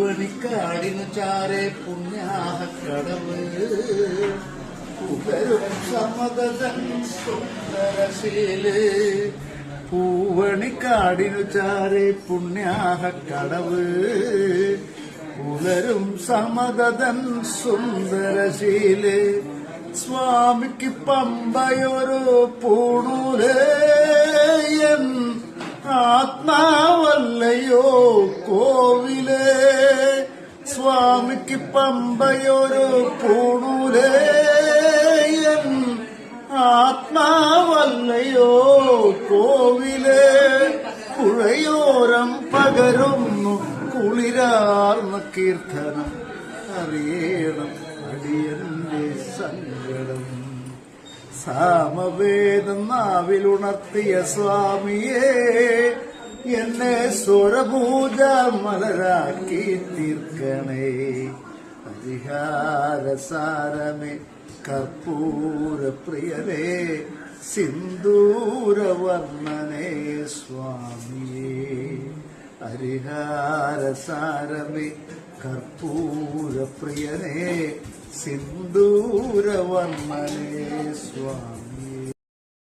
പൂവണിക്കാടിനു ചാരെ പുണ്യാഹക്കടവ് പുകരും സമതൻ സുന്ദരശീല്. പൂവണിക്കാടിനു ചാരെ പുണ്യാഹക്കടവ് പുലരും സമതൻ സുന്ദരശീല്. സ്വാമിക്ക് പമ്പയൊരു പൂണൂലേയൻ ആത്മാവല്ലയോ കോവിലേ. സ്വാമിക്ക് പമ്പയൊരു പൂണൂലേയൻ ആത്മാവല്ലയോ കോവിലേ. പുഴയോരം പകരുന്നു കുളിരാർന്ന കീർത്തനം അറിയണം അടിയന്റെ സങ്കടം. സാമവേദം നാവിലുണർത്തിയ സ്വാമിയേ എന്നെ സ്വരപൂജ മലരാക്കി തീർക്കണേ. പരിഹാരസാരമേ കർപ്പൂരപ്രിയരേ സിന്ദൂരവർണ്ണനേ സ്വാമിയേ. ഹരിഹാരസാരമേ കർപ്പൂരപ്രിയനേ സിന്ദൂരവർണ്ണനേ സ്വാമി.